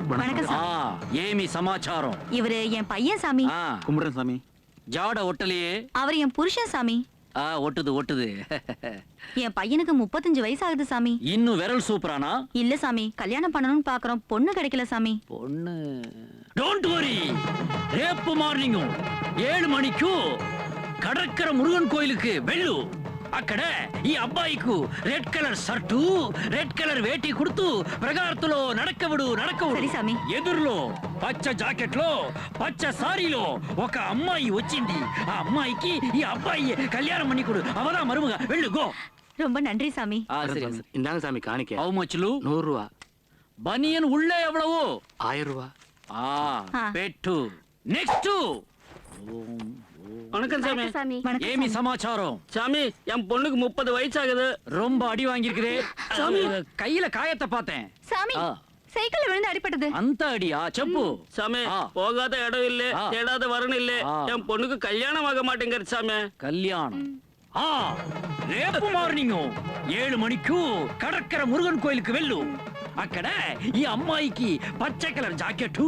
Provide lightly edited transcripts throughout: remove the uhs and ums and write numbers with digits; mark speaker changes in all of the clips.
Speaker 1: வணக்கம்
Speaker 2: சாமி. ஏமி சமாச்சாரம்?
Speaker 1: இவரு என் பையன் சாமி.
Speaker 2: கும்பிடுறேன் சாமி. ஜாட ஒட்டலையே.
Speaker 1: அவர் என் புருஷன் சாமி.
Speaker 2: ஒட்டுது.
Speaker 1: என் பையனுக்கு 35 வயசு ஆகுது சாமி.
Speaker 2: இன்னும் விரல் சூப்பரானா?
Speaker 1: இல்ல சாமி, கல்யாணம் பண்ணணும்னு பாக்குறோம், பொண்ணு கிடைக்கல சாமி.
Speaker 2: பொண்ணு டோன்ட் வரி. ரேப்பு மார்னிங் 7 மணிக்கு கடற்கரை முருகன் கோயிலுக்கு వెళ్ళు. అక్కడ ఈ అబ్బాయికు red colour shirt red colour వేటి కుడుతూ ప్రగార్తులో నడకవుడు
Speaker 1: సరే సామి.
Speaker 2: ఎదురులో పచ్చ జాకెట్ లో పచ్చ సారీలో ఒక అమ్మాయి వచ్చింది. ఆ అమ్మాయికి ఈ అబ్బాయి కళ్యాణం మణికుడు అవదా మరుమగా వెళ్ళు గో.
Speaker 1: ரொம்ப நன்றி சாமி.
Speaker 3: இந்தாங்க சாமி காணிக்க.
Speaker 2: హౌ మచ్లు?
Speaker 3: 100 ரூபா.
Speaker 2: బనియన్ உள்ளே எவ்வளவு?
Speaker 3: 1000 ரூபா.
Speaker 2: పెట్టు. నెక్స్ట్.
Speaker 3: வணக்கம் சாமி.
Speaker 2: ஏமி சமாச்சாரம்?
Speaker 3: சாமி, என் பொண்ணுக்கு 30 வயசு ஆகுது.
Speaker 2: ரொம்ப அடி வாங்கியிருக்குதே சாமி. கையில காயத்தை பார்த்தேன்
Speaker 1: சாமி. சைக்கிள் விழுந்து அடிபட்டது.
Speaker 2: அந்த அடியா? செப்பு
Speaker 3: சாமி. போகாத இடம் இல்ல, தேடாத வரணும் இல்ல. என் பொண்ணுக்கு கல்யாணம் ஆக மாட்டேங்கிறது சாமி.
Speaker 2: கல்யாணம்? రేపు మార్నింగ్ 7 మணிக்கு கடற்கரை முருகன் கோயிலுக்கு వెళ్ళు. అక్కడ ఈ అమ్మాయికి పచ్చ కలర్ జాకెట్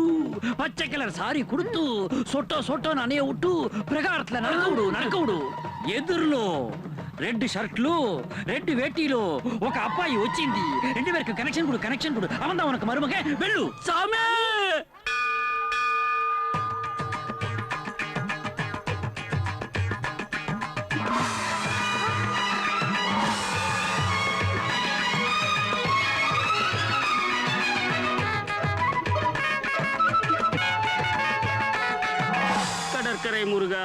Speaker 2: పచ్చ కలర్ సారీ కుడుతూ సొట్టో ననే ఉట్టు ప్రగారత్ల నడకవుడు. ఎదురులో రెడ్ షర్ట్లు రెడ్ వేటీలో ఒక అబ్బాయి వచ్చింది. రెండు పేருக்கு కనెక్షన్ కుడు అవందా ఉనకు మరుమగే వెళ్ళు సామే.
Speaker 3: கடற்கரை முருகா,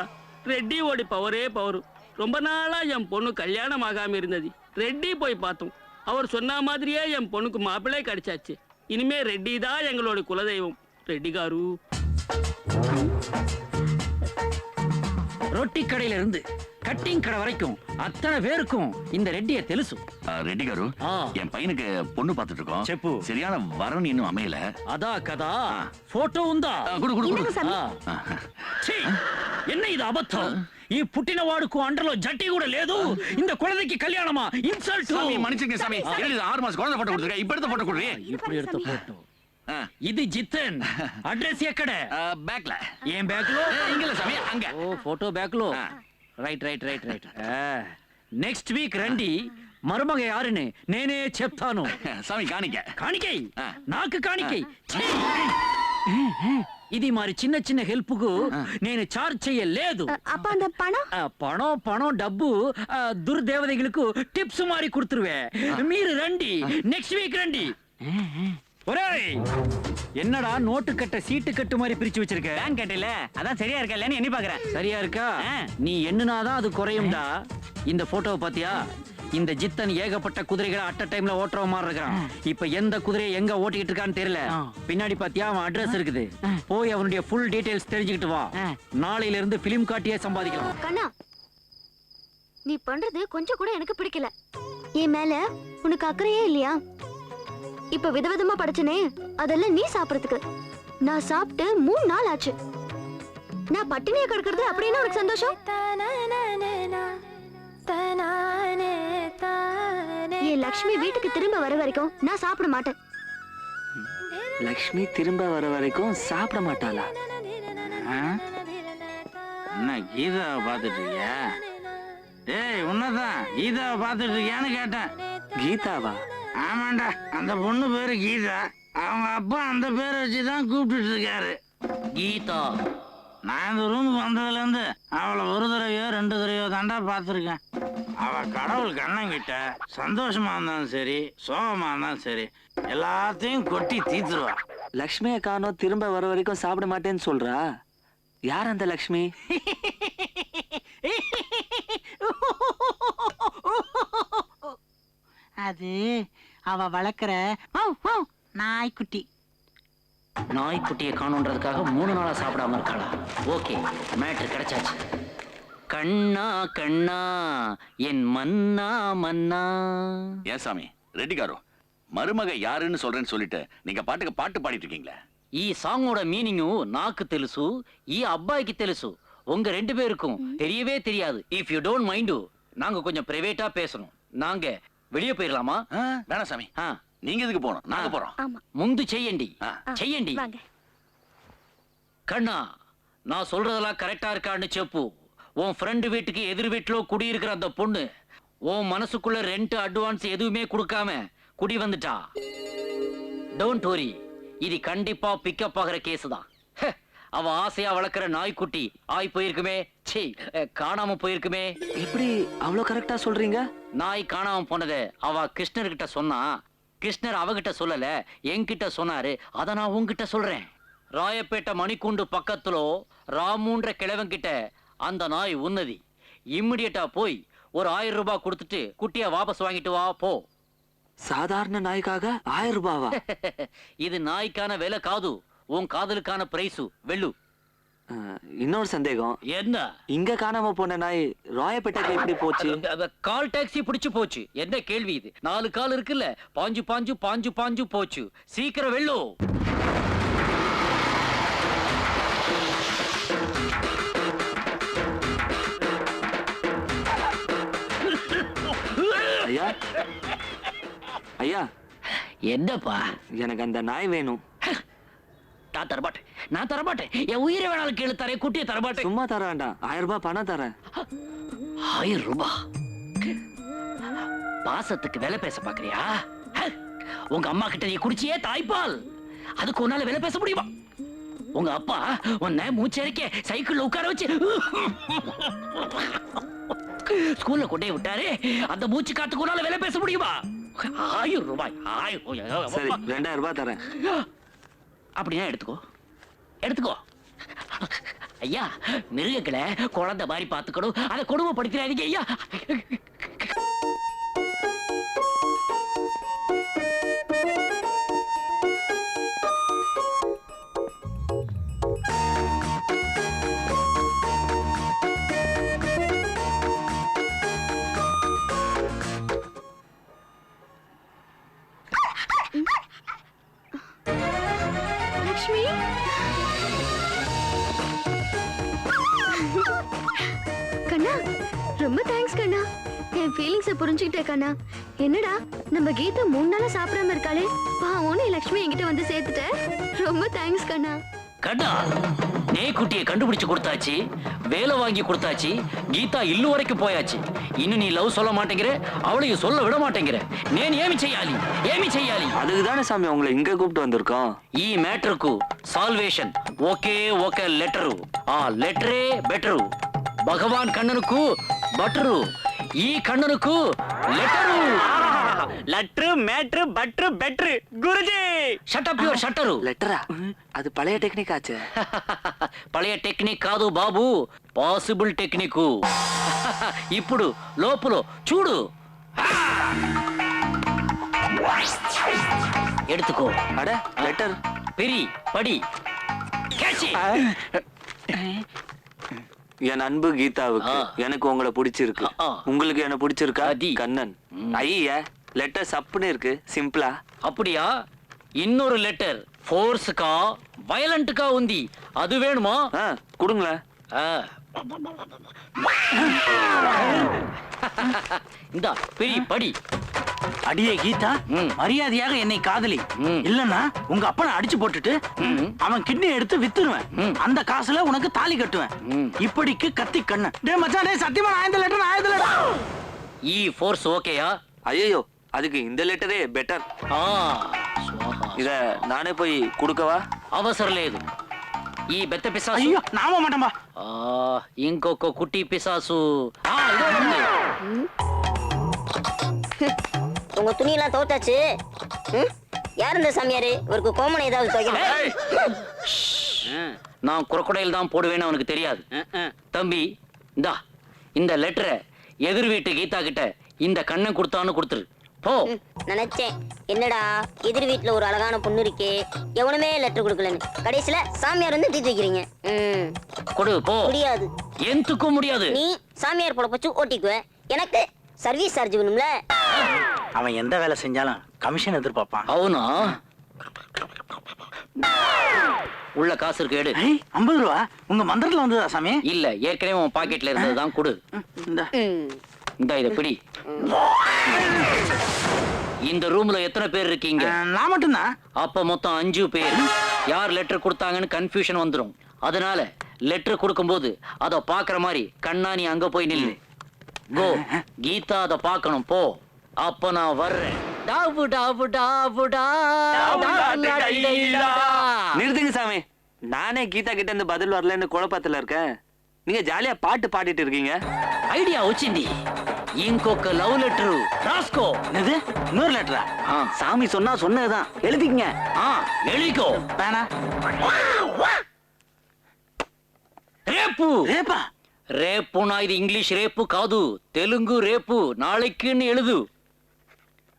Speaker 3: ரெட்டி ஓடி பவரே பவர். ரொம்ப நாளா என் பொண்ணு கல்யாணம் ஆகாம இருந்தது. ரெட்டி போய் பார்த்தோம். அவர் சொன்ன மாதிரியே என் பொண்ணுக்கு மாப்பிள்ளை கிடைச்சாச்சு. இனிமே ரெட்டி தான் எங்களோட குலதெய்வம். ரெட்டி காரு.
Speaker 2: ரொட்டி கடையில இருந்து கட்டிங் கடை வரைக்கும் அத்தனை பேருக்கும் இந்த ரெட்டிய తెలుసు.
Speaker 4: ரெட்டி గారు, என் பையனுக்கு பொண்ணு பார்த்துட்டு இருக்கோம்.
Speaker 2: చెప్పు.
Speaker 4: சரியான வரன் இன்னும் அமையல.
Speaker 2: அதா கதா போட்டோ ఉందా? என்ன ఇది అబద్ధం? ఈ పుట్టినవాడుకు అండలో జట్టి కూడా లేదు. இந்த குழந்தைக்கு கல்யாணமா? இன்சல்ட்.
Speaker 4: சாமி மன்னிச்சுங்க சாமி. 6 மாசம் குழந்தை போட்டோ கொடுத்துருக்க. இப்ப எடுத்த போட்டோ கொடுறீ.
Speaker 2: இப்படி எடுத்த போட்டோ. ఇది జితన్. అడ్రస్ ఎక్కడ?
Speaker 4: బ్యాక్ல.
Speaker 2: ఏం బ్యాక్ లో?
Speaker 4: ఇంగల సామి అంగ.
Speaker 2: ఓ ఫోటో బ్యాక్ లో. రైట్. నెక్స్ట్ వీక్ రండి. మరుమగ యారుని నేనే చెప్తాను.
Speaker 4: సామి కానికై
Speaker 2: నాకు కానికై. ఇది మరి చిన్న హెల్ప్ కు నేను చార్జ్ చేయలేదు. పణం డబ్బు దుర్దేవதைகளுக்கு టిప్స్ మారి కుడుతురువే. మీరు రండి. నెక్స్ట్ వీక్ రండి. என்னடா நோட்டு கட்ட சீட்டு கட்டு மாதிரி பிரிச்சு வச்சிருக்க?
Speaker 3: பேங்க் கட்டல, அதான் சரியா இருக்கா இல்லன்னு எண்ணி பாக்குறேன்.
Speaker 2: சரியா இருக்கா? நீ எண்ணுனாதான் அது குறையும்டா. இந்த போட்டோவை பாத்தியா? இந்த ஜித்தன் ஏகப்பட்ட குதிரைகளை அட்ட டைம்ல ஓட்டுற மாதிரி இருக்கான். இப்ப எந்த குதிரையை எங்க ஓட்டிக்கிட்டு இருக்கான்னு தெரியல. பின்னாடி பாத்தியா அவன் அட்ரஸ் இருக்குது. போய் அவனுடைய ஃபுல் டீடைல்ஸ் தெரிஞ்சுக்கிட்டு வா. நாளையில இருந்து பிலிம் காட்டியே சம்பாதிக்கலாம்.
Speaker 5: கண்ணா, நீ பண்றது கொஞ்சம் கூட எனக்கு பிடிக்கல. என் மேல உனக்கு அக்கறையே இல்லையா? இப்ப விதவிதமா படைச்சனே, அதெல்லாம் நீ சாப்பிடறதுக்கு. நான் சாப்பிட்டு 3 நாள் ஆச்சு. நான் பட்டினியா கிடக்கிறது அப்படின்னு உனக்கு சந்தோஷம்? என் லக்ஷ்மி வீட்டுக்கு திரும்ப வர வரைக்கும் நான் சாப்பிட மாட்டேன்.
Speaker 3: லக்ஷ்மி திரும்ப வர வரைக்கும் சாப்பிட மாட்டாளா?
Speaker 6: என்ன கீதாவை பார்த்துட்டு இருக்கியா? டேய், உன்னதான் கீதாவை பார்த்துட்டு இருக்கியான்னு கேட்டேன்.
Speaker 3: கீதாவா?
Speaker 6: ஆமாண்டா, அந்த பொண்ணு பேரு கீதா. அவங்க அப்பா அந்த பேரை வச்சுதான் கூப்பிட்டு இருக்காரு.
Speaker 2: கீதா.
Speaker 6: நான் இந்த ரூமுக்கு வந்ததுல இருந்து அவளை ஒரு தடவையோ 2 தடவையோ தாண்டா பார்த்துருக்கேன். அவ கடவுள் கண்ணங்கிட்ட சந்தோஷமா இருந்தாலும் சரி, சோகமா இருந்தாலும் சரி, எல்லாத்தையும் கொட்டி தீத்துருவா.
Speaker 3: லக்ஷ்மியை காணோம், திரும்ப வர வரைக்கும் சாப்பிட மாட்டேன்னு சொல்றா. யார் அந்த லக்ஷ்மி?
Speaker 7: அது அவ வளர்க்கிற நாய்க்குட்டி.
Speaker 2: நாய்க்குட்டியை காணுன்றதுக்காக 3 நாளா சாப்பிடாம இருக்காளா? ஓகே, மேட்ரு கிடைச்சாச்சு. கண்ணா என் மன்னா.
Speaker 4: ஏன் சாமி ரெட்டி గారు, మరుమగ யாருன்னு சொல்றேன்னு சொல்லிட்டு நீங்க பாட்டுக்கு பாட்டு பாடிட்டு இருக்கீங்களே.
Speaker 2: ఈ సాంగోட మీనింగ్ నాకు తెలుసు, ఈ అబ్బాయికి తెలుసు. உங்க 2 பேருக்கும் தெரியவே தெரியாது. இஃப் யூ டோன்ட் மைண்ட், நாங்க கொஞ்சம் பிரைவேட்டா பேசணும். நாங்க வெளியே போயிடலாமா?
Speaker 4: வேணாம் சாமி. நீங்க எதுக்கு போகணும்? நாங்க போறோம்.
Speaker 5: ஆமா
Speaker 2: ముందు చెయ్యండి
Speaker 4: ஆ.
Speaker 2: చెయ్యండి
Speaker 5: வாங்க.
Speaker 2: கண்ணா நான் சொல்றதெல்லாம் கரெக்டா இருக்கான்னு செப்பு. உன் ஃப்ரெண்டு வீட்டுக்கு எதிர் வீட்டுல குடியிருக்கிற அந்த பொண்ணு உன் மனசுக்குள்ள ரெண்ட் அட்வான்ஸ் எதுவுமே கொடுக்காம குடி வந்துட்டா. டோன்ட் வரி, இது கண்டிப்பா பிக்கப் ஆகிற கேஸ் தான். அவ ஆசையா வளர்க்கிற நாய்க்குட்டி ஆய் போயிருக்குமே, சீ காணாம போயிருக்குமே.
Speaker 8: எப்படி அவ்வளோ கரெக்டா சொல்றீங்க?
Speaker 2: நாய் காணாம போனதை அவ கிருஷ்ணர்கிட்ட சொன்னா, கிருஷ்ணர் அவகிட்ட சொல்லல, என்கிட்ட சொன்னாரு. அத நான் உன்கிட்ட சொல்றேன். ராயப்பேட்டை மணிக்கூண்டு பக்கத்துல ராமுன்ற கிழவன்கிட்ட அந்த நாய் உன்னதி. இம்மிடியட்டா போய் ஒரு 1000 ரூபாய் கொடுத்துட்டு குட்டிய வாபஸ் வாங்கிட்டு வா போ.
Speaker 8: சாதாரண நாய்க்காக 1000 ரூபாவா?
Speaker 2: இது நாய்க்கான விலை காது, உன் காதலுக்கான பிரைஸு வெள்ளு.
Speaker 8: இன்னொரு சந்தேகம்.
Speaker 2: என்ன?
Speaker 8: இங்க காணாம போன நாய் ராயப்பேட்டைக்கு எப்படி போச்சு?
Speaker 2: கால் டாக்ஸி பிடிச்சு போச்சு. என்ன கேள்வி இது? 4 கால் இருக்குல்ல, பாஞ்சு பாஞ்சு பாஞ்சு பாஞ்சு போச்சு. சீக்கிரம் வெள்ளு.
Speaker 8: ஐயா ஐயா,
Speaker 2: என்னப்பா?
Speaker 8: எனக்கு அந்த நாய் வேணும்.
Speaker 2: நான் தரமாட்டேன், நான் தரமாட்டேன். என் உயிரை வேணாலும் கேளு, தரேன். குட்டியை தரமாட்டேன்.
Speaker 8: சும்மா தர வேண்டாம், 1000 ரூபாய் பணம் தரேன்.
Speaker 2: 1000 ரூபாய்? பாசத்துக்கு விலை பேச பாக்குறியா? உங்க அம்மா கிட்ட நீ குடிச்சியே தாய்ப்பால், அதுக்கு உன்னால விலை பேச முடியுமா? உங்க அப்பா உன்னை மூச்சரிக்க சைக்கிள்ல உட்கார வச்சு ஸ்கூல்ல கொண்டே விட்டாரு. அந்த மூச்சு காத்துக்கு உன்னால விலை பேச முடியுமா? 1000 ரூபாய்.
Speaker 8: சரி, 2000 ரூபாய் தரேன்.
Speaker 2: அப்படின்னா எடுத்துக்கோ, எடுத்துக்கோ. ஐயா, மிருகங்களை குழந்தை மாதிரி பார்த்துக்கணும், அதை கொடுமைப்படுத்திடாதீங்க ஐயா.
Speaker 5: லக்ஷ்மி, கண்ணா ரொம்ப தேங்க்ஸ் கண்ணா. என் ஃபீலிங்ஸை புரிஞ்சுக்கிட்டே கண்ணா. என்னடா நம்ம கீதா 3 நாளா சாப்பிடாம இருக்காளே, பாவம் லக்ஷ்மி என்கிட்ட வந்து சேர்த்துட்ட. ரொம்ப தேங்க்ஸ் கண்ணா.
Speaker 2: கண்ணா, குட்டியை கண்டுபிடிச்சு கொடுத்தாச்சு, வேலை வாங்கி கொடுத்தாச்சு, கீதா இல்லு வரைக்கும் போயாச்சு. இன்னும் நீ லவ் சொல்ல மாட்டேங்கிற, அவளையும் சொல்ல விட மாட்டேங்கிற. నేను ఏమి చేయాలి, ఏమి చేయాలి?
Speaker 8: அதுக்கு தானே சாமி உங்களை இங்க கூப்பிட்டு வந்திருக்கோம்.
Speaker 2: ఈ మ్యాటర్కు సాల్వేషన్ ఒకే ఒక లెటరు. ఆ లెటరే బెటరు. భగవాన్ కన్ననుకు బటరు, ఈ కన్ననుకు లెటరు.
Speaker 3: லெட்ரு மேட்ரு பட்ரு பெட்ரு குருஜி.
Speaker 2: Shut up your shutter.
Speaker 8: லெட்டரா? அது பழைய டெக்னிக் ஆச்சு.
Speaker 2: పழைய టెక్నిక్ కాదు బాబు, పాసిబుల్ టెక్నిక్. ఇప్పుడు లోపల చూడు. எடுத்துக்கோ.
Speaker 8: அட லெட்டர்.
Speaker 2: பெரி படி. கேட்சி.
Speaker 8: என் அன்பு கீதாவுக்கு எனக்கு உங்களை பிடிச்சிருக்கு. உங்களுக்கு என்ன பிடிச்சிருக்கா? கண்ணன். ஐயா, லெட்டர் சப்புன்னு இருக்கு, சிம்பிளா.
Speaker 2: அப்படியா? இன்னொரு லெட்டர் ஃபோர்ஸ்க்கா வயலண்ட்க்கா உந்தி, அது வேணுமா?
Speaker 8: கொடுங்களேன்.
Speaker 2: இந்த பெரிய படி.
Speaker 6: அடியே கீதா, மரியாதையாக என்னை காதலி. இல்லன்னா உங்க அப்பனை அடிச்சு போட்டுட்டு அவன் கிட்னி எடுத்து வித்துருவேன். அந்த காசுல உனக்கு தாலி கட்டுவேன். இப்படிக்கு கத்தி கண்ணு. டேய் மச்சான், டேய் சத்தியமா நான் இந்த லெட்டர்.
Speaker 2: ఈ ఫోర్స్ ఓకేயா?
Speaker 8: ஐயோ, அதுக்கு இந்த லெட்டரே பெட்டர். இத நானே போய் கொடுக்கவா?
Speaker 2: అవసరం లేదు. ఈ బెత్త పిశాసు.
Speaker 6: ஐயோ, நாம மாட்டேன்பா.
Speaker 2: ఇంకొక కుట్టి పిశాసు.
Speaker 9: உங்க துணியெல்லாம் தோத்தாச்சு. யார் இந்த சாமியாரு? இவருக்கு கோமனை ஏதாவது துவைக்கணும்.
Speaker 2: நான் குரக்கடையில் தான் போடுவேன்னு அவனுக்கு தெரியாது. தம்பி, இந்தா இந்த லெட்டரை எதிர் வீட்டு கீதா கிட்ட இந்த கண்ணன் கொடுத்தான்னு கொடுத்துரு போ.
Speaker 9: நினைச்சேன், என்னடா எதிர் வீட்டுல ஒரு அழகான பொண்ணு இருக்கே, எவனுமே லெட்டர் கொடுக்கலன்னு. கடைசியில சாமியார் வந்து தீட்டு வைக்கிறீங்க.
Speaker 2: கொடு போ.
Speaker 9: முடியாது.
Speaker 2: எந்துக்கும் முடியாது.
Speaker 9: நீ சாமியார் போட பச்சு ஓட்டிக்குவ, எனக்கு சர்வீஸ் சார்ஜ் வேணும்ல.
Speaker 6: அவன் எந்த வேலை செஞ்சாலும் கமிஷன் எதிர்பார்ப்பான்.
Speaker 2: అవునా? உள்ள காசு இருக்கு, எடு.
Speaker 6: 50 ரூபா உங்க மந்திரத்துல வந்ததா சாமி?
Speaker 2: இல்ல, ஏற்கனவே உன் பாக்கெட்ல இருந்ததுதான், கொடு. இந்த இத பிடி. இந்த ரூம்ல எத்தனை பேர் இருக்கீங்க?
Speaker 6: நான் மட்டும்தான்.
Speaker 2: அப்ப மொத்தம் 5 பேர். யார் லெட்டர் கொடுத்தாங்கன்னு கன்ஃபியூஷன் வந்துரும். அதனால லெட்டர் கொடுக்கும்போது அத பாக்குற மாதிரி கண்ணா நீ அங்க போய் நில்லு. கோ, கீதா அத பாக்கணும் போ. அப்ப நான் வர்றேன். டாவு டாவு டாவு டா.
Speaker 8: நிறுத்துங்க சாமி. நானே கீதா கிட்ட இருந்து பதில் வரலன்னு குழப்பத்துல இருக்கேன். நீங்க ஜாலியா பாட்டு பாடிட்டு இருக்கீங்க.
Speaker 2: ஐடியா వచ్చింది. ఇంకొక లవ్ లెటర్ రాసుకో.
Speaker 6: என்னது? இன்னொரு லெட்டரா?
Speaker 8: சாமி சொன்னா சொன்னதுதான். எழுதிக்கங்க.
Speaker 2: எழுதிக்கோ.
Speaker 6: பேனா?
Speaker 2: రేపు.
Speaker 6: ரேப்பா?
Speaker 2: రేపునా ఇది ఇంగ్లీష్ రేపు కాదు, తెలుగు రేపు. నాளைக்குன்னு எழுது.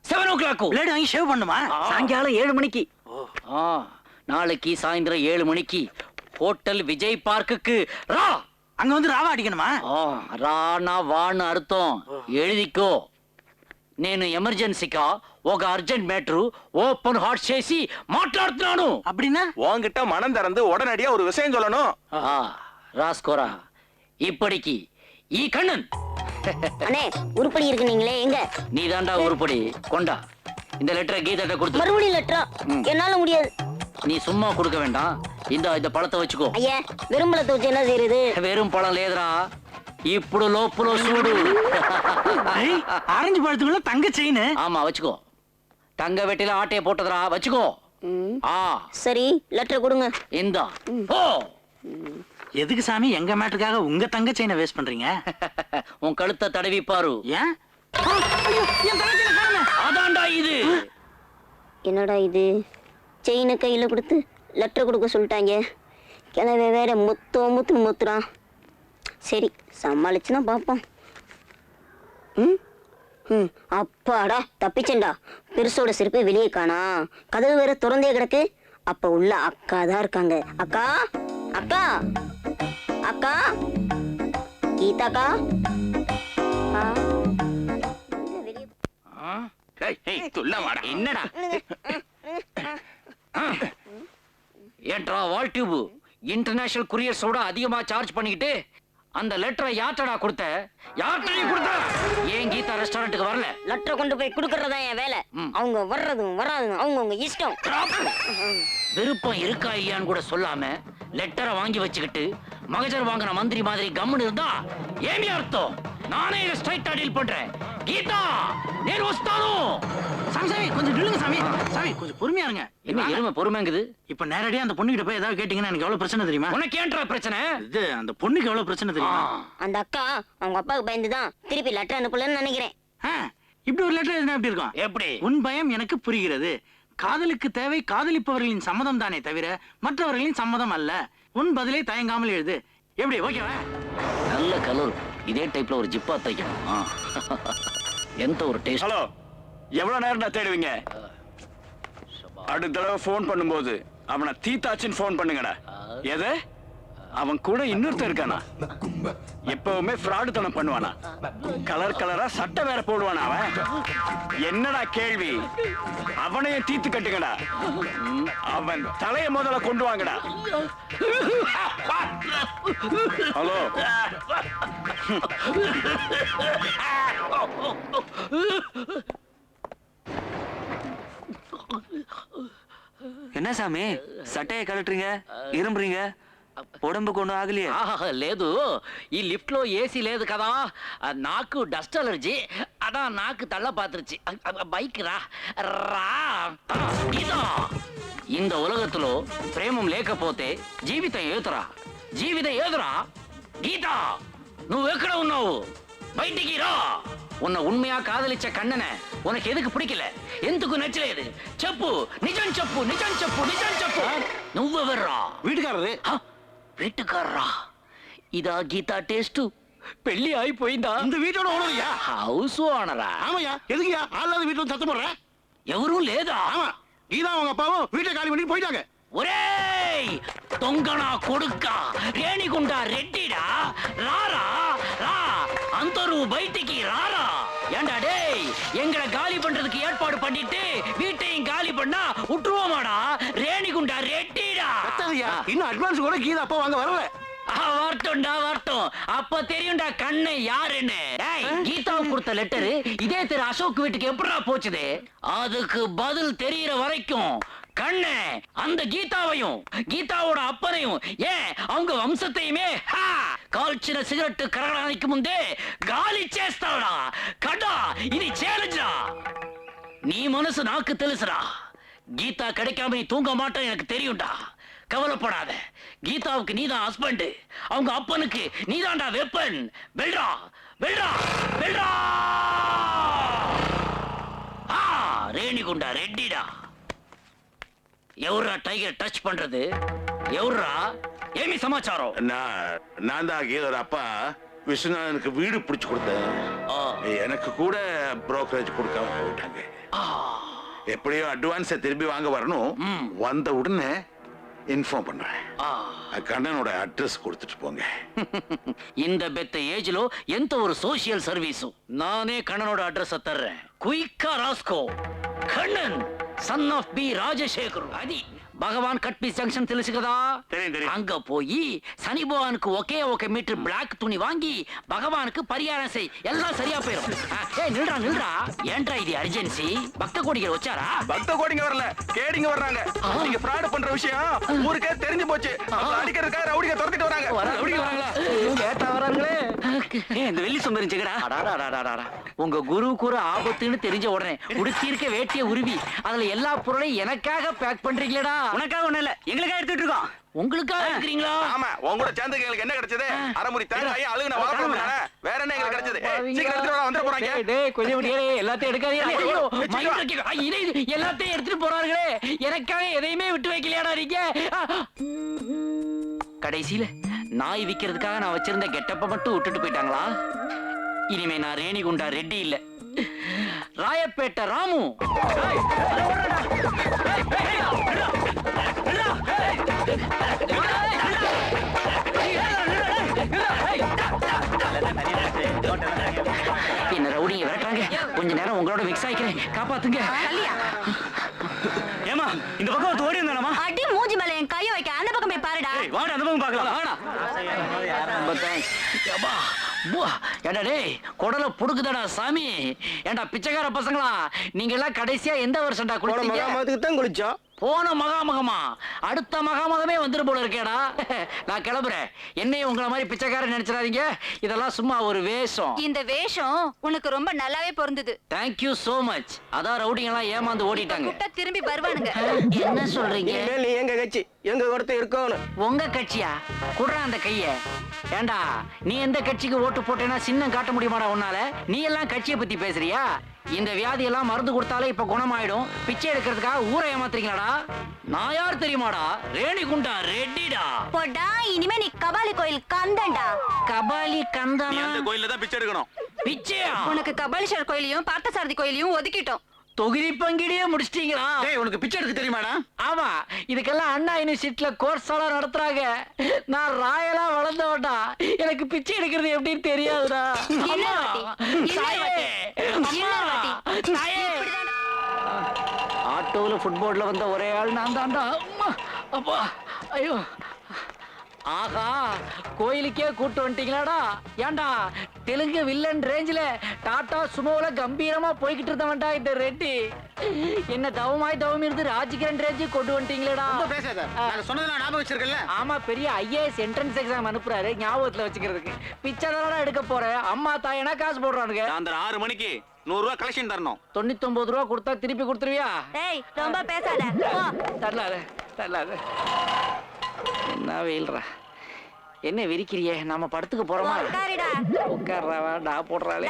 Speaker 2: 7 o'clock.
Speaker 6: பிளேட் வாங்கி ஷேவ் பண்ணுமா?
Speaker 8: சாயங்காலம் 7 மணிக்கு.
Speaker 2: நாளைக்கு சாயந்தரம் 7 மணிக்கு ஹோட்டல் விஜய் பார்க்குக்கு ரா.
Speaker 6: அங்க வந்து ராவா அடிக்கணுமா?
Speaker 2: రానా వాன்னு అర్థం. எழுதிக்கோ. నేను ఎమర్జెన్సీగా ఒక అర్జెంట్ మ్యాటర్ ఓపెన్ హార్ట్ చేసి మాట్లాడుతున్నాను.
Speaker 6: அப்படின்னா?
Speaker 10: உன்கிட்ட மனம் திறந்து உடனடியா ஒரு விஷயம் சொல்லணும்.
Speaker 2: ராஸ்கோரா. இப்படிக்கு ஈ கண்ணன்.
Speaker 9: அண்ணே உருப்படி இருக்கு நீங்களே எங்க?
Speaker 2: நீ தாண்டா உருப்படி. கொண்டா இந்த லெட்டரை கீதாட்ட கொடுத்து.
Speaker 9: மறுபடியும் லெட்டரா? என்னால முடியாது.
Speaker 2: நீ சும்மா கொடுக்க வேண்டாம். இந்த பழத்தை வச்சுக்கோ.
Speaker 9: ஐயா வெறும் பழத்தை வச்சு என்ன செய்யறது?
Speaker 2: வெறும் பழம் లేదురా, ఇప్పుడు లోపల చూడు.
Speaker 6: ஆரஞ்சு பழத்துக்குள்ள தங்க செயின்.
Speaker 2: ஆமா வச்சுக்கோ. தங்க வெட்டில ஆட்டைய போட்டதுடா, வச்சுக்கோ.
Speaker 9: சரி லெட்டர் கொடுங்க.
Speaker 2: இந்தா போ.
Speaker 6: எதுக்கு சாமி எங்க மேட்டருக்காக உங்க தங்க செயினை வேஸ்ட் பண்றீங்க?
Speaker 2: உன் கழுத்தை தடவி பாரு.
Speaker 6: ஏன்?
Speaker 2: அதான்டா இது.
Speaker 9: என்னடா இது? செயினை கையில கொடுத்து லெட்டர் கொடுக்க சொல்லிட்டாங்க. கிளவே வேற முத்துன்னு முத்துறான். சரி சமாளிச்சுனா பார்ப்போம். அப்பாடா தப்பிச்சேன்டா. பெருசோட செருப்பு வெளியே காணா. கதவு வேற திறந்தே கிடக்கு. அப்ப உள்ள அக்கா தான் இருக்காங்க. அக்கா அக்கா அக்கா கீதாக்கா.
Speaker 2: என்னடா ஏன்றா வால் டியூப் இன்டர்நேஷனல் குரியர்ஸோட அதிகமா சார்ஜ் பண்ணிக்கிட்டு அந்த லெட்டரை யார்ட்டடா கொடுத்த? யார்ட்டையும் கொடுத்த? ஏன் கீதா ரெஸ்டாரண்ட்டுக்கு வரல?
Speaker 9: லெட்டரை கொண்டு போய் கொடுக்கறதா என் வேலை. அவங்க வர்றதும் வராதும் அவங்க இஷ்டம்.
Speaker 2: விருப்பம் இருக்கா இல்லையான்னு கூட சொல்லாம லெட்டரை வாங்கி வச்சுக்கிட்டு மகஜர் வாங்கின மந்திரி மாதிரி கம்முன்னு இருந்தா ஏமி அர்த்தம்? நானே இதை ஸ்ட்ரைட்டா டீல் பண்றேன். கீதா నేను వస్తాను.
Speaker 6: சாமி கொஞ்சம் நில்லுங்க சாமி. சாமி கொஞ்சம் பொறுமையா இருங்க.
Speaker 2: என்ன எருமை பொறுமைங்குது?
Speaker 6: இப்ப நேரடியா அந்த பொண்ணுகிட்ட போய் ஏதாவது கேட்டீங்கன்னா எனக்கு எவ்வளவு பிரச்சனை தெரியுமா?
Speaker 2: உனக்கு ஏன்றா பிரச்சனை?
Speaker 6: இது அந்த பொண்ணுக்கு எவ்வளவு பிரச்சனை தெரியுமா?
Speaker 9: அந்த அக்கா அவங்க அப்பாவுக்கு பயந்துதான் திருப்பி லெட்டர் அனுப்பலன்னு நினைக்கிறேன்.
Speaker 6: இப்படி ஒரு லெட்டர் எழுதினா எப்படி இருக்கும்?
Speaker 2: எப்படி?
Speaker 6: உன் பயம் எனக்கு புரிகிறது. காதலுக்கு தேவை காதலிப்பவர்களின் சம்மதம் தானே தவிர மற்றவர்களின் சம்மதம் அல்ல. உன் பதிலை தயங்காமல் எழுது. எப்படி? ஓகேவா?
Speaker 2: நல்ல கலர். இதே டைப்ல ஒரு ஜிப்பா தைக்கணும். எந்த ஒரு டேஸ்ட்.
Speaker 10: ஹலோ, எவ்வளவு நேரம் தேடுவீங்க? அடுத்த தடவை போன் பண்ணும்போது அவனை தீத்தாச்சின்னு போன் பண்ணுங்கடா. எது? அவன் கூட இன்னொருத்தர் இருக்கானா? எப்பவுமே ஃப்ராடுத்தனம் பண்ணுவானா? கலர் கலரா சட்டை வேற போடுவானா அவன்? என்னடா கேள்வி? அவனையும் தீத்து கட்டுங்கடா. அவன் தலைய முதல்ல கொண்டு வாங்கடா. ஹலோ,
Speaker 8: என்ன சாமி சட்டையை கழட்டுறீங்க, இரும்புறீங்க? ఉడంబకు ఆగలే.
Speaker 2: లేదు, ఈ లిఫ్ట్ లో ఏసీ లేదు కదా, నాకు డస్ట్ అలర్జీ, అదా నాకు తల్ల పాత్రచి. బైక్ రా రా. இந்த உலகத்துல பிரேமம் లేకపోతే జీవితం ఏదురా? జీవితం ఏదురా? గీతా, నువ్వు ఎక్కడ ఉన్నావు? బయటికి రా. உன்னை உண்மையா காதலிச்ச கண்ணனை உனக்கு எதுக்கு பிடிக்கல? ఎందుకు నచ్చలేదు? చెప్పు, నిజం చెప్పు, నిజం చెప్పు, నిజం చెప్పు. నువ్వెవర్రా?
Speaker 10: வீட்டுக்காரரு.
Speaker 2: வீட்டுக்காரரா? இதா கீதா டேஸ்ட்? పెళ్లి అయిపోయిందా?
Speaker 10: இந்த வீட்டோட ஓனரியா?
Speaker 2: హౌస్ ఓనరా?
Speaker 10: ஆமாயா. எதுக்குயா ஆளாத வீட்டுல சத்தம் போடுற?
Speaker 2: ఎవరు లేదా?
Speaker 10: ஆமா, கீதா அவங்க அப்பாவும் வீட்டை காலி பண்ணி போயிட்டாங்க.
Speaker 2: ఒరేయ్ దొంగనా కొడుక్క, రేణిగుండా రెడ్డిడా, రారా రా, అందరూ బయటికి రారా. ஏண்டா டேய், எங்களை காலி பண்றதுக்கு ஏற்பாடு பண்ணிட்டு வீட்டையும் காலி பண்ணா விட்டுருவோமாடா? ரேணிகுண்டா ரெட்டிடா.
Speaker 10: இன்னும் அட்வான்ஸ் கூட கீதா அப்பா வாங்க வரல.
Speaker 2: வரட்டும்டா வரட்டும், அப்ப தெரியும்டா கண்ணு யாருன்னு. டேய், கீதாவுக்கு கொடுத்த லெட்டரு இதே திரு அசோக் வீட்டுக்கு எப்படிடா போச்சுது? அதுக்கு பதில் தெரியற வரைக்கும் கண்ணு அந்த கீதாவையும் கீதாவோட அப்பனையும் ஏன் அவங்க வம்சத்தையுமே கால்ச்சின சிகரெட்டு கரகராணிக்கு முந்தே காலி చేస్తాడా கடா. ఇది சேலஞ்சா. நீ மனசு நாக்கு தெலுசுடா. கீதா கிடைக்காம நீ தூங்க மாட்டேன் எனக்கு தெரியும்டா. கவலைப்படாத, கீதாவுக்கு நீதான் ஹஸ்பண்ட், அவங்க அப்பனுக்கு நீதான்டா வெப்பன். வெல்றா வெல்றா வெல்றா. ரேணிகுண்டா ரெட்டிடா. எவரா டைகர் டச் பண்றது? எவரா? ஏமி சமாச்சாரம்?
Speaker 11: நான் தான் கீதோட அப்பா விஸ்வநாதனுக்கு வீடு பிடிச்சு கொடுத்தேன். எனக்கு கூட புரோக்கரேஜ் கொடுக்காம போயிட்டாங்க. எப்படியோ அட்வான்ஸை திரும்பி வாங்க வரணும். வந்த உடனே இன்ஃபார்ம் பண்றேன். கண்ணனோட அட்ரஸ் கொடுத்துட்டு போங்க.
Speaker 2: இந்த பெத்த ஏஜ்ல எந்த ஒரு சோசியல் சர்வீஸும் நானே கண்ணனோட அட்ரஸ் தர்றேன். குயிக்கா ராஸ்கோ. Kannan son of B Rajasekar. అది భగవాన్ కట్ పీస్ జంక్షన్ తెలుసు కదా? அங்க போய் சனி பகவானுக்கு ஒகே மீட்டர் பிளாக் துணி வாங்கி பகவானுக்கு பரிகாரம் செய், எல்லாம் சரியா போயிடும். ஏய் நில்றா நில்றா, ஏன்டா இது அர்ஜென்சி? பக்த கோடிகள் வச்சாரா?
Speaker 12: பக்த கோடிங்க வரல, கேடிங்க வர்றாங்க. நீங்க ஃப்ராட் பண்ற விஷயம் ஊருக்கே தெரிஞ்சு போச்சு. அடிக்கிறதுக்காக ரவுடிங்க துரத்திட்டு வராங்க.
Speaker 2: ரவுடிங்க வராங்களா? கேட்டா வராங்களே. இந்த வெள்ளி சொம்பரி ஜெகடா. உங்க குரு கூற ஆபத்துன்னு தெரிஞ்ச உடனே உடுத்திருக்க வேட்டிய உருவி அதுல எல்லா பொருளையும் எனக்காக பேக் பண்றீங்களா?
Speaker 3: உனக்காக ஒண்ணு இல்ல, எங்களுக்காக எடுத்துட்டு இருக்கோம்.
Speaker 2: உங்களுக்காக எடுக்கிறீங்களா?
Speaker 12: ஆமா, உங்களோட சேர்ந்து எங்களுக்கு என்ன கிடைச்சது? அரைமுறி தேங்காய் அழுகுன வாழைப்பழம் தானே, வேற என்ன எங்களுக்கு கிடைச்சது? சீக்கிரம் எடுத்துட்டு வர, வந்துட போறாங்க.
Speaker 2: டேய் கொஞ்சம் முடியல, எல்லாத்தையும் எடுக்காதீங்க. ஐயோ எல்லாத்தையும் எடுத்துட்டு போறாங்களே, எனக்காக எதையுமே விட்டு வைக்கலையாடா நீங்க? கடைசியில நாய் விக்கிறதுக்காக நான் வச்சிருந்த கெட்டப்ப மட்டும் விட்டுட்டு போயிட்டாங்களா? இனிமே நான் ரேணிகுண்டா ரெட்டி இல்ல, ராயப்பேட்டை ராமு. என்ன ரவுடிங்க விரட்டாங்க, கொஞ்ச நேரம் உங்களோட மிக்ஸ் ஆயிக்கிறேன், காப்பாத்துங்க.
Speaker 3: ஏமா இந்த பக்கம் ஓடி இருந்தானமா?
Speaker 1: அடி மூஞ்சி மேல என் கைய வைக்க, அந்த பக்கம் போய் பாருடா.
Speaker 3: வாடா அந்த பக்கம் பார்க்கலாம். வாடா.
Speaker 2: ஏடா டேய், குடல புடுக்குதடா சாமி. ஏண்டா பிச்சைக்கார பசங்களா, நீங்க எல்லாம் கடைசியா எந்த வருஷம்டா குளிச்சீங்க?
Speaker 3: தான் குளிச்சோம்.
Speaker 2: போன மகாமகமா அடுத்த மகாமகமே வந்துரு போல இருக்கேடா. நான் கிளம்புறேன். என்னையும் உங்களை மாதிரி பிச்சைக்காரன் நினைச்சிடாதீங்க, இதெல்லாம் சும்மா ஒரு வேஷம்.
Speaker 1: இந்த வேஷம் உனக்கு ரொம்ப நல்லாவே பொருந்தது.
Speaker 2: Thank you so much. அதான் ரவுடிங்க எல்லாம் ஏமாந்து ஓடிட்டாங்க.
Speaker 1: கூட்ட திரும்பி வருவானுங்க.
Speaker 2: என்ன சொல்றீங்க?
Speaker 3: நீ எங்க கட்சி, எங்க ஒருத்தர் இருக்கணும்.
Speaker 2: உங்க கட்சியா? குடுறா அந்த கைய. ஏண்டா நீ எந்த கட்சிக்கு ஓட்டு போட்டேன்னா சின்னம் காட்ட முடியுமாடா உன்னால? நீ எல்லாம் கட்சியை பத்தி பேசுறியா? இந்த வியாதி எல்லாம் மருந்து கொடுத்தாலே இப்ப குணமாயிடும், பிச்சை எடுக்கிறதுக்காக ஊரை ஏமாத்துறீங்களாடா? நான் யார் தெரியுமாடா? ரேணிகுண்டா ரெட்டிடா.
Speaker 1: போடா, இனிமே நீ கபாலி கோயில் கந்தன்டா.
Speaker 2: கபாலி கந்தனா?
Speaker 12: அந்த கோயில்ல தான் பிச்சை எடுக்கணும்.
Speaker 2: பிச்சையா?
Speaker 1: உனக்கு கபாலீஸ்வரர் கோயிலையும் பார்த்தசாரதி கோயிலையும் ஒதுக்கிட்டோம்.
Speaker 2: தொகுதி பங்கீடியே முடிச்சிட்டீங்களா?
Speaker 12: டேய், உனக்கு பிச்சை எடுக்க தெரியுமாடா?
Speaker 2: ஆமா, இதுக்கெல்லாம் அண்ணா யூனிவர்சிட்டியில கோர்ஸ் எல்லாம் நடத்துறாங்க. நான் ராயலா வளர்ந்தவன்டா, எனக்கு பிச்சை எடுக்கிறது எப்படின்னு தெரியாதுடா. ஆட்டோல ஃபுட்போர்ட்ல வந்த ஒரே ஆள் நான் தான்டா. அப்பா ஐயோ. ஆஹா, கோயிலுக்கே கூட்டு வந்துட்டீங்களாடா? ஏண்டா தெலுங்கு வில்லன் ரேஞ்சில டாடா சுமோல கம்பீரமா போய்கிட்டு இருந்தவன்டா இந்த ரெட்டி. என்ன தவமாய் தவம் இருந்து ராஜகிரண் ரேஞ்சு கொண்டு வந்துட்டீங்களேடா.
Speaker 3: சொன்னதெல்லாம் ஞாபகம் வச்சிருக்கல?
Speaker 2: ஆமா, பெரிய IAS என்ட்ரன்ஸ் எக்ஸாம் அனுப்புறாரு ஞாபகத்துல வச்சுக்கிறதுக்கு. பிச்சை தானடா எடுக்க போறேன், அம்மா தாயனா காசு போடுறானுங்க.
Speaker 12: அந்த 6 மணிக்கு 100 ரூபாய் கலெக்ஷன் தரணும்.
Speaker 2: 99 ரூபா கொடுத்தா திருப்பி கொடுத்துருவியா?
Speaker 1: ஏய் ரொம்ப பேசாத.
Speaker 2: தரலாத தரலாத. என்ன வெயில்ரா, என்ன விரிக்கிறியே? நம்ம படத்துக்கு போறோமா? உட்கார்றா போடுறாளே.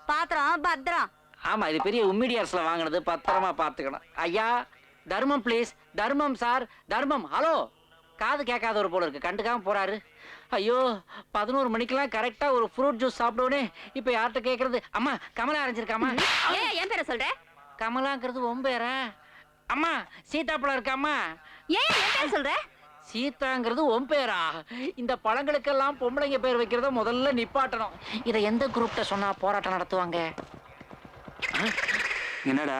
Speaker 1: பாத்திரம் பத்திரம்.
Speaker 2: ஆமா, இது பெரிய உம்மிடியார்ஸ்ல வாங்கினது, பத்திரமா பாத்துக்கணும். ஐயா தர்மம் ப்ளீஸ். தர்மம் சார், தர்மம். ஹலோ, காது கேட்காத ஒரு போல இருக்கு, கண்டுக்காம போறாரு. ஐயோ, 11 மணிக்கெல்லாம் கரெக்டா ஒரு ஃப்ரூட் ஜூஸ் சாப்பிடுவோனே. இப்ப யார்கிட்ட கேட்கறது? அம்மா கமலா அரைஞ்சிருக்காமா?
Speaker 1: என் பேரை சொல்ற?
Speaker 2: கமலாங்கிறது உன் பேரா? அம்மா சீதாப்பழம் இருக்காமா?
Speaker 1: ஏன் என் பேர் சொல்ற?
Speaker 2: சீதாங்கிறது உன் பேரா? இந்த பழங்களுக்கெல்லாம் பொம்பளைங்க பேர் வைக்கிறத முதல்ல நிப்பாட்டணும். இதை எந்த குரூப்ட சொன்னா போராட்டம் நடத்துவாங்க?
Speaker 8: என்னடா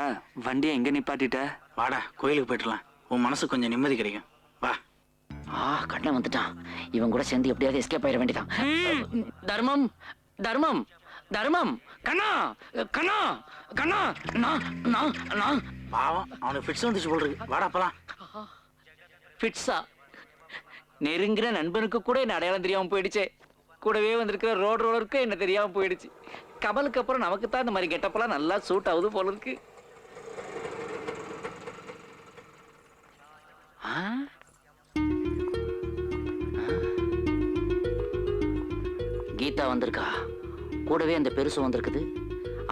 Speaker 8: வண்டியை எங்க நிப்பாட்டிட்ட?
Speaker 6: வாடா கோயிலுக்கு போயிட்டுலாம், உன் மனசு கொஞ்சம் நிம்மதி கிடைக்கும். வா.
Speaker 2: கண்ணன் வந்துட்டான். இவன் கூட சேர்ந்து எப்படியாவது எஸ்கேப் ஆயிட வேண்டியதான். தர்மம் தர்மம் தர்மம் கண்ணா கண்ணா கண்ணா நான்
Speaker 6: பாவம் அவனுக்கு ஃபிட்ஸ் வந்துச்சு போல் இருக்கு. வாடா போலாம்.
Speaker 2: ஃபிட்ஸா? நெருங்கின நண்பனுக்கு கூட என்ன அடையாளம் தெரியாம போயிடுச்சே. கூடவே வந்திருக்கிற ரோலருக்கு என்ன தெரியாம போயிடுச்சு. கமலுக்கு அப்புறம் நமக்கு தான் இந்த மாதிரி கெட்டப்பெல்லாம் நல்லா சூட் ஆகுது போல இருக்கு. கீதா வந்திருக்கா. கூடவே அந்த பெருசு வந்திருக்குது.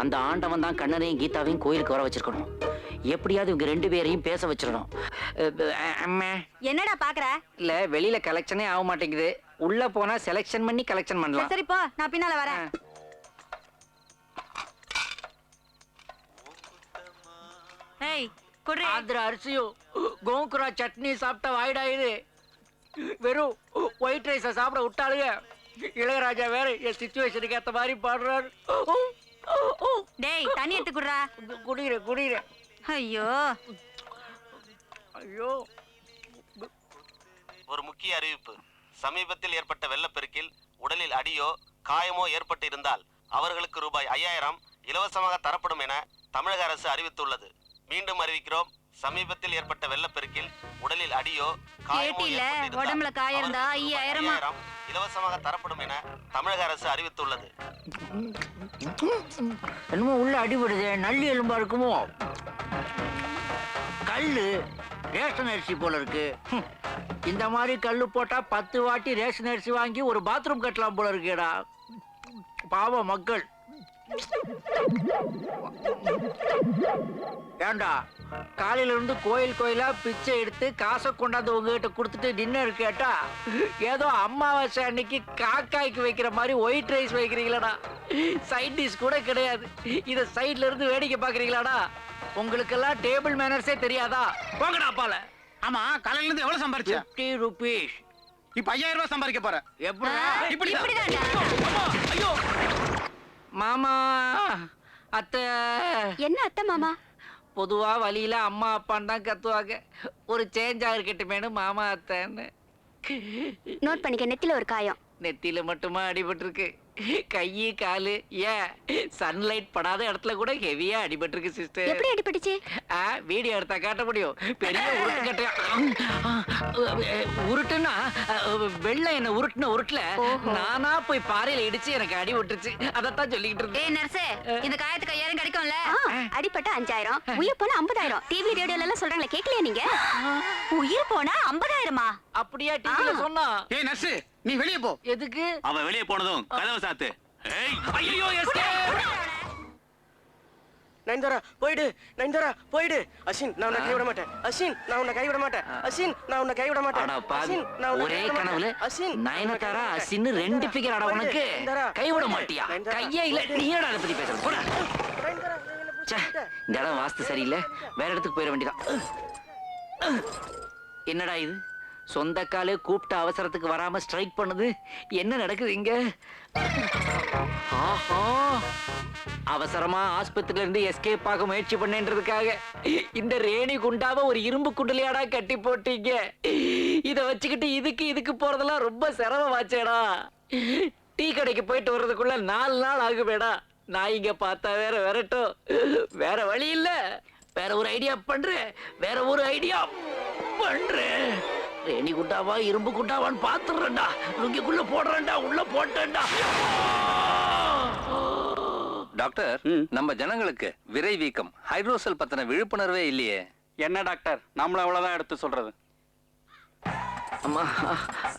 Speaker 2: அந்த ஆண்டவன் தான் கண்ணனையும் கீதாவையும் கோயிலுக்கு வர வச்சிருக்கணும். எப்படியாவது இவங்க 2 பேரையும் பேச வச்சிடணும்.
Speaker 1: என்னடா பாக்குற?
Speaker 2: இல்ல வெளியில கலெக்ஷனே ஆக மாட்டேங்குது. உள்ள போனா செலக்ஷன் பண்ணி கலெக்ஷன் பண்ணலாம்.
Speaker 1: சரி போ, நான் பின்னால வரேன். ஏய் குடி.
Speaker 2: ஆந்திரா அரிசியும் கோங்குரா சட்னி சாப்பிட்ட வாய்டா இது. வெறும் ஒயிட் ரைஸ சாப்பிட விட்டாளுங்க. இளையராஜா வேற என் சிச்சுவேஷனுக்கு ஏத்த மாதிரி பாடுறாரு.
Speaker 1: டேய் தண்ணி எடுத்து குடுறா.
Speaker 2: குடிக்கிறேன்.
Speaker 1: ஐயோ
Speaker 2: ஐயோ.
Speaker 13: ஒரு முக்கிய அறிவிப்பு. சமீபத்தில் ஏற்பட்ட வெள்ளப்பெருக்கில் உடலில் அடியோ காயமோ ஏற்பட்டு இருந்தால் அவர்களுக்கு ரூபாய் 5000 இலவசமாக தரப்படும் என தமிழக அரசு அறிவித்துள்ளது. மீண்டும் அறிவிக்கிறோம். சமீபத்தில் ஏற்பட்ட வெள்ளப்பெருக்கில் உடலில் அடியோ காயமோ
Speaker 1: உடம்புல காயம் இருந்தா 5000
Speaker 13: இலவசமாக தரப்படும் என தமிழக அரசு அறிவித்துள்ளது.
Speaker 2: என்னமோ உள்ள அடிபடுது. நல்லி எலும்பா இருக்குமோ? கல்லு ரேஷன் அரிசி போல இருக்கு. இந்த மாதிரி கல்லு போட்டா 10 வாட்டி ரேஷன் அரிசி வாங்கி ஒரு பாத்ரூம் கட்டலாம் போல இருக்கேடா. பாவம் மக்கள். ஏண்டா காலையில இருந்து கோயிலா பிச்சை எடுத்து காசை கொண்டாந்து உங்ககிட்ட கொடுத்துட்டு டின்னர் கேட்டா ஏதோ அமாவாசை அன்னைக்கு காக்காய்க்கு வைக்கிற மாதிரி ஒயிட் ரைஸ் வைக்கிறீங்களாடா. சைட் டிஷ் கூட கிடையாது. இத சைட்ல இருந்து வேடிக்கை பாக்குறீங்களாடா. உங்களுக்கெல்லாம் டேபிள் மேனர்ஸே தெரியாதா? போங்கடா பால.
Speaker 12: ஆமா, காலையில இருந்து எவ்வளவு சம்பாரிச்ச?
Speaker 2: 50 rupees.
Speaker 12: இப்ப 5000 ரூபாய் சம்பாதிக்க போற.
Speaker 2: எப்படி? ஐயோ மாமா அத்தை.
Speaker 5: என்ன அத்தை மாமா?
Speaker 2: பொதுவா வழியில அம்மா அப்பான்னு தான் கத்துவாங்க. ஒரு சேஞ்சா இருக்கட்டுமேனு மாமா அத்தைன்னு.
Speaker 5: நோட் பண்ணிக்க. நெத்தில ஒரு காயம்.
Speaker 2: நெத்தியில மட்டுமா அடிபட்டிருக்கு? கையு காலு ஏன் சன்லைட் படாத இடத்துல கூட ஹெவியா அடிபட்டிருக்கு சிஸ்டர்.
Speaker 5: எப்படி அடிபட்டுச்சு?
Speaker 2: வீடியோ எடுத்தா காட்ட முடியும். பெரிய உருட்டு கட்டையா உருட்டுன்னா வெள்ளை என்ன உருட்டுல நானா போய் பாறையில இடிச்சு எனக்கு அடி விட்டுருச்சு. அதத்தான் சொல்லிக்கிட்டு இருந்தேன்.
Speaker 1: ஏய் நர்ஸே, இந்த காயத்துக்கு 5000 கிடைக்கும்ல?
Speaker 5: அடிபட்டா 5000, உயிர் போனா 50000. டிவி ரேடியோல எல்லாம் சொல்றாங்களே, கேக்கலையா நீங்க?
Speaker 1: உயிர் போனா 50000
Speaker 2: அப்படியா டிவில சொன்னா?
Speaker 12: ஏய் நர்ஸ், நீ வெளிய போ.
Speaker 2: எதுக்கு?
Speaker 4: அவன் வெளியே போனதும் கதவை சாத்து.
Speaker 2: ஐயோ
Speaker 14: நயன்தாரா போயிடு, நயன்தாரா போயிடு. அசின், நான் உன்னை கைவிட மாட்டேன். அசின், நான் உன்னை கைவிட மாட்டேன். அசின், நான் உன்னை கைவிட மாட்டேன். அசின், நான் உன்னை
Speaker 2: ஒரே கனவுல நயனதாரா அசின் 2 ஃபிகர் ஆட உனக்கு கைவிட மாட்டியா? கையே இல்ல. நீ என்னடா அத பத்தி பேசுற? போடா. இந்த இடம் வாஸ்து சரியில்லை. வேற இடத்துக்கு போயிட வேண்டியதான். என்னடா இது? சொந்த காலே கூப்பிட்ட அவசரத்துக்கு வராம ஸ்ட்ரைக் பண்ணுது. என்ன நடக்குது இங்க? அவசரமா ஆஸ்பத்திரியில இருந்து எஸ்கேப் ஆக முயற்சி பண்ணேன்றதுக்காக இந்த ரேணி குண்டாவை ஒரு இரும்பு குண்டலியாடா கட்டி போட்டீங்க. இத வச்சுக்கிட்டு இதுக்கு போறதெல்லாம் ரொம்ப சிரமமாச்சேடா. டீ கடைக்கு போயிட்டு வர்றதுக்குள்ள 4 நாள் ஆகுமேடா. நான் இங்க பார்த்தா வேற விரட்டும். வேற வழி இல்ல. வேற ஒரு ஐடியா பண்றேன். ரேணி குண்டாவா இரும்பு குண்டாவான்னு பாத்துறேன்டா. லுங்கிக்குள்ள போடுறேன்டா. உள்ள போட்டேன்டா.
Speaker 15: டாக்டர், நம்ம ஜனங்களுக்கு விரை வீக்கம், ஹைட்ரோசல் பத்தின விழிப்புணர்வே இல்லையே.
Speaker 10: என்ன டாக்டர், நம்மள அவ்வளவுதான் எடுத்து சொல்றது.
Speaker 2: அம்மா,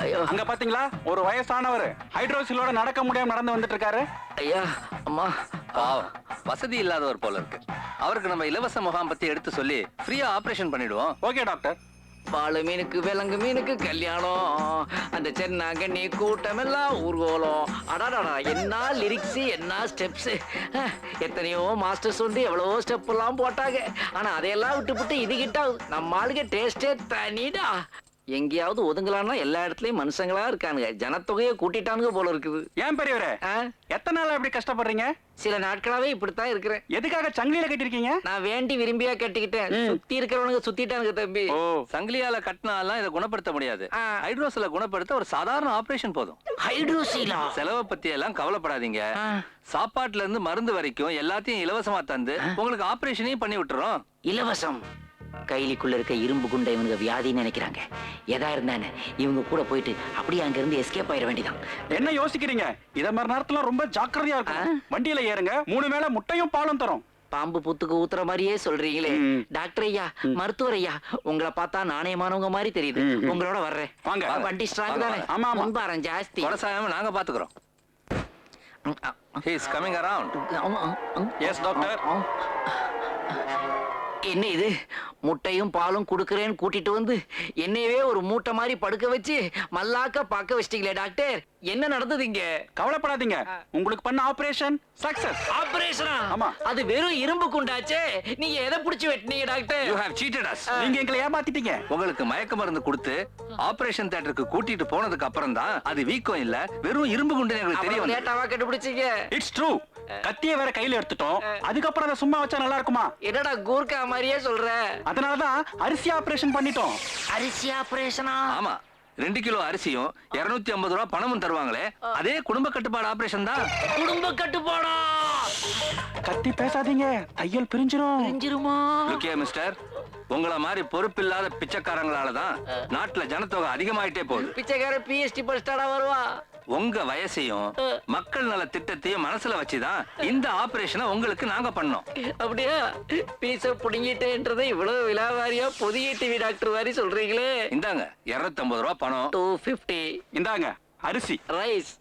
Speaker 2: ஐயோ.
Speaker 10: அங்க பாத்தீங்களா, ஒரு வயசானவர் ஹைட்ரோசிலோட நடக்க முடியாம நடந்து வந்துட்டு இருக்காரு.
Speaker 2: ஐயா, அம்மா.
Speaker 15: பாவம், வசதி இல்லாதவர் போல இருக்கு. அவருக்கு நம்ம இலவச முகாம் பத்தி எடுத்து சொல்லி ஃப்ரீயா ஆபரேஷன் பண்ணிடுவோம்.
Speaker 10: Okay doctor.
Speaker 2: பாலு மீனுக்கு விலங்கு மீனுக்கு கல்யாணம், அந்த சென்னாங்கண்ணி கூட்டம் எல்லாம் ஊர்கோலம். அடாடா, என்ன லிரிக்ஸ், என்ன ஸ்டெப்ஸ். எத்தனையோ மாஸ்டர்ஸ் வந்து எவ்வளவோ ஸ்டெப் எல்லாம் போட்டாங்க. ஆனா அதையெல்லாம் விட்டுப்புட்டு இதுகிட்ட நம்ம ஆளுங்க டேஸ்டே தனிடா.
Speaker 15: எங்கேயாவது ஒதுங்கலாம்னா எல்லா இடத்துலயும் மனுஷங்களா இருக்கானுங்க. ஜனத்தொகையை கூட்டிட்டானுங்க போல இருக்குது.
Speaker 10: ஏன் பெரியவரே எத்தனை நாளா இப்படி கஷ்டப்படுறீங்க?
Speaker 15: சில நாட்களாவே இப்படித்தான் இருக்கிறேன்.
Speaker 10: எதுக்காக சங்கிலியில கட்டிருக்கீங்க?
Speaker 15: நான் வேண்டி விரும்பியா கட்டிக்கிட்டேன். சுத்தி இருக்கிறவனுங்க சுத்திட்டானுங்க தம்பி.
Speaker 8: சங்கிலியால கட்டினாலாம் இதை குணப்படுத்த முடியாது. ஹைட்ரோசில குணப்படுத்த ஒரு சாதாரண ஆபரேஷன் போதும்.
Speaker 15: ஹைட்ரோசிலா?
Speaker 8: செலவை பத்தி எல்லாம் கவலைப்படாதீங்க. சாப்பாட்டுல இருந்து மருந்து வரைக்கும் எல்லாத்தையும் இலவசமா தந்து உங்களுக்கு ஆபரேஷனையும் பண்ணி விட்டுறோம்.
Speaker 15: இலவசம்? கைலிக்குள்ள இருக்க இரும்பு குண்டை இவனுங்க வியாதின்னு நினைக்கிறாங்க. எதா இருந்தானே இவங்க கூட போயிட்டு அப்படியே அங்க இருந்து எஸ்கேப் ஆயிட வேண்டியதான்.
Speaker 10: என்ன யோசிக்கிறீங்க? இத மாதிரி நேரத்துல ரொம்ப ஜாக்கிரதையா இருக்கும். வண்டியில ஏறுங்க, 3 வேளை முட்டையும் பாலும் தரும்.
Speaker 15: பாம்பு புத்துக்கு ஊத்துற மாதிரியே சொல்றீங்களே. டாக்டர் ஐயா, மருத்துவர் ஐயா, உங்களை பார்த்தா நாணயமானவங்க மாதிரி தெரியுது. உங்களோட வர்றேன்.
Speaker 10: வாங்க.
Speaker 15: வண்டி ஸ்ட்ராங் தானே? முன்பாரம் ஜாஸ்தி.
Speaker 8: கொடசாயாம நாங்க பாத்துக்கிறோம். He is coming around.
Speaker 10: Yes, doctor.
Speaker 15: என்ன இது? முட்டையும் பாலும் குடுக்கறேன்னு கூட்டிட்டு வந்து என்னையவே ஒரு மூட்டை மாதிரி படுக்க வச்சு மல்லாக்க பார்க்க வச்சிட்டீங்களே டாக்டர். என்ன நடந்தது இங்க?
Speaker 10: கவலைப்படாதீங்க, உங்களுக்கு பண்ண ஆபரேஷன் சக்சஸ்.
Speaker 15: ஆபரேஷனா?
Speaker 10: ஆமா.
Speaker 15: அது வெறும் இரும்பு குண்டாச்சே. நீங்க எதை புடிச்சு வெட்டினீங்க doctor?
Speaker 8: You have cheated us.
Speaker 10: நீங்க எங்களை ஏமாத்திட்டீங்க.
Speaker 8: உங்களுக்கு மயக்க மருந்து கொடுத்து ஆபரேஷன் தியேட்டருக்கு கூட்டிட்டு போனதுக்கு அப்புறம் தான் அது வீக்கம் இல்ல வெறும் இரும்பு குண்டுன்னு எங்களுக்கு தெரிய வந்தது.
Speaker 15: லேட்டாவா கண்டுபிடிச்சீங்க?
Speaker 10: It's true. கத்தியை வேற கையில எடுத்துட்டோம். அதுக்கப்புறம் அதை சும்மா வச்சா நல்லா இருக்குமா?
Speaker 15: என்னடா கூர்க்கா மாதிரியே சொல்ற?
Speaker 10: அதனாலதான் அரிசி ஆபரேஷன் பண்ணிட்டோம்.
Speaker 15: அரிசி ஆபரேஷனா?
Speaker 8: ஆமா. 2 கிலோ அரிசியும் 250 ரூபாய் பணமும் தருவாங்களே, அதே குடும்ப கட்டுப்பாடு ஆபரேஷன் தான்.
Speaker 15: குடும்ப கட்டுப்பாடா?
Speaker 10: கத்தி பேசாதீங்க, தையல் பிரிஞ்சிரும்.
Speaker 15: பிரிஞ்சிருமா?
Speaker 8: லுக்கியா மிஸ்டர், உங்கள மாதிரி பொறுப்பில்லாத பிச்சைக்காரங்களால தான் நாட்டுல ஜனத்தொகை அதிகமாயிட்டே போகுது.
Speaker 15: பிச்சைக்கார பிஎஸ்டி படிச்சாடா வருவா?
Speaker 8: உங்க வயசையும் மக்கள் நல திட்டத்தையும் மனசுல வச்சுதான் இந்த ஆபரேஷனை உங்களுக்கு நாங்க பண்ணோம்.
Speaker 15: அப்படியா? பீச புடிங்கிட்டேன்றதை இவ்வளவு விலாவாரியா புதிய டிவி டாக்டர் மாதிரி சொல்றீங்களே.
Speaker 8: இந்தாங்க 250 ரூபாய் பணம்.
Speaker 15: 250.
Speaker 10: இந்தாங்க அரிசி.
Speaker 15: ரைஸ்.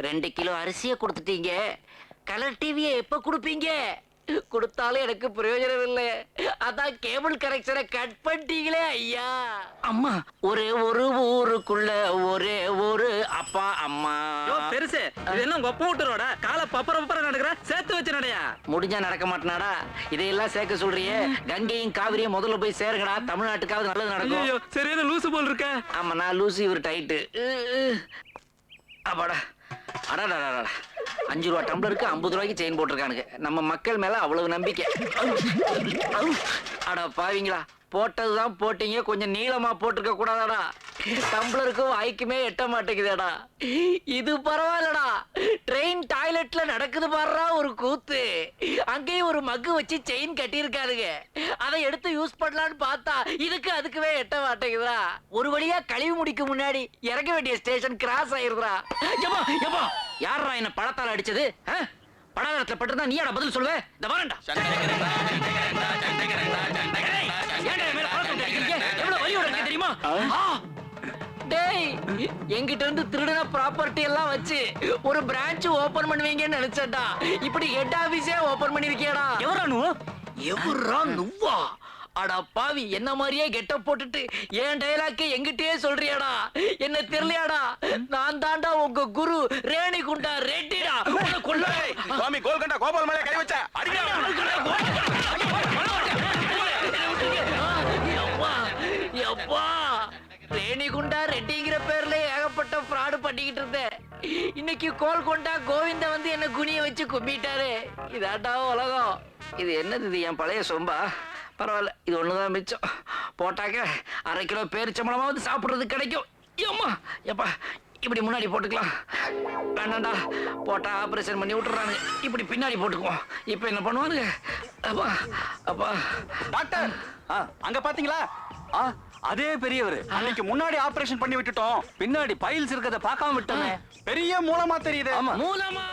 Speaker 15: 2 கிலோ அரிசியை கொடுத்துட்டீங்க. கலர் டிவியை எப்ப கொடுப்பீங்க? கொடுத்தாலும் எனக்கு பிரயோஜனம் இல்லை. அதான் கேபிள் கனெக்ஷனை கட் பண்ணிட்டீங்களே ஐயா. அம்மா, ஒரே ஒரு ஊருக்குள்ள ஒரே ஒரு அப்பா அம்மா.
Speaker 3: பெருசு இது என்ன ஒப்ப விட்டுறோட காலை பப்பர நடக்கிற சேர்த்து வச்சு நடையா?
Speaker 15: முடிஞ்சா நடக்க மாட்டேனாடா? இதையெல்லாம் சேர்க்க சொல்றியே. கங்கையும் காவிரியும் முதல்ல போய் சேருங்கடா. தமிழ்நாட்டுக்காவது நல்லது நடக்கும்.
Speaker 3: சரியான லூசு போல் இருக்க.
Speaker 15: ஆமா, நான் லூசு, இவர் டைட்டு. அப்பாடா. அடாடா, 5 ரூபா டம்ளருக்கு 50 ரூபாய்க்கு செயின் போட்டிருக்கானுங்க. நம்ம மக்கள் மேல அவ்வளவு நம்பிக்கை. அடா பாவீங்களா, போட்டதுதான் போட்டீங்க, கொஞ்சம் நீளமா போட்டிருக்க கூடாதாடா? டம்ளருக்கும் வாய்க்குமே எட்ட மாட்டேங்குதேடா. இது பரவாயில்லடா. ட்ரெயின் டாய்லெட்ல நடக்குது பாடுறா ஒரு கூத்து. அங்கேயும் ஒரு மக்கு வச்சு செயின் கட்டியிருக்காருங்க. அதை எடுத்து யூஸ் பண்ணலான்னு பார்த்தா இதுக்கு அதுக்குவே எட்ட மாட்டேங்குதா? ஒரு வழியா கழிவு முடிக்கு முன்னாடி இறங்க வேண்டிய ஸ்டேஷன் கிராஸ் ஆயிருதுடா. யாரா என்ன பழத்தால் அடிச்சது? படாதத்துல பட்டுதான் நீ பதில் சொல்லுவே? இந்த வரண்டா. எவ்வளவு வலியோட இருக்கு தெரியுமா? டேய், எங்கிட்ட இருந்து திருடின ப்ராப்பர்ட்டி எல்லாம் வச்சு ஒரு பிரான்ச் ஓபன் பண்ணுவீங்கன்னு நினைச்சேன்டா. இப்படி ஹெட் ஆபீஸே ஓபன் பண்ணிருக்கியடா. எவரா நுவா? அடா பாவி, என்ன மாதிரியே கெட்டப் போட்டுட்டு ஏன் டயலாக்கே எங்கிட்டே சொல்றியாடா? என்ன தெரியலையாடா? நான் தாண்டா உங்க குரு ரேணிகுண்டா ரெட்டிடா.
Speaker 12: சுவாமி கோல்கண்டா கோபால் மேலே கை வச்சா
Speaker 15: ரேணிகுண்டா ரெட்டிங்கிற பேர்ல ஏகப்பட்ட ஃப்ராடு பண்ணிக்கிட்டு இருந்தேன். இன்னைக்கு கோல்கொண்டா கோவிந்த வந்து என்ன குனிய வச்சு கும்பிட்டாரு. இதாண்டா உலகம். இது என்னது? இது என் பழைய சொம்பா? பரவாயில்ல, இது ஒண்ணுதான் மிச்சம். போட்டாக்க 1/2 கிலோ பேரிச்சம்பழமாவது சாப்பிடுறது கிடைக்கும். ஏம்மா எப்பா, இப்படி முன்னாடி போட்டுக்கலாம். வேண்டாண்டா, போட்டா ஆபரேஷன் பண்ணி விட்டுறானுங்க. இப்படி பின்னாடி போட்டுக்குவோம். இப்ப என்ன பண்ணுவானுங்க? அப்பா அப்பா.
Speaker 10: டாக்டர், அங்க பாத்தீங்களா?
Speaker 8: அதே பெரியவர்.
Speaker 10: அன்னைக்கு முன்னாடி ஆபரேஷன் பண்ணி விட்டுட்டோம்.
Speaker 8: பின்னாடி பைல்ஸ் இருக்கத பார்க்காம விட்டோமே.
Speaker 10: பெரிய மூலமா தெரியுது.
Speaker 8: ஆமா,
Speaker 15: மூலமா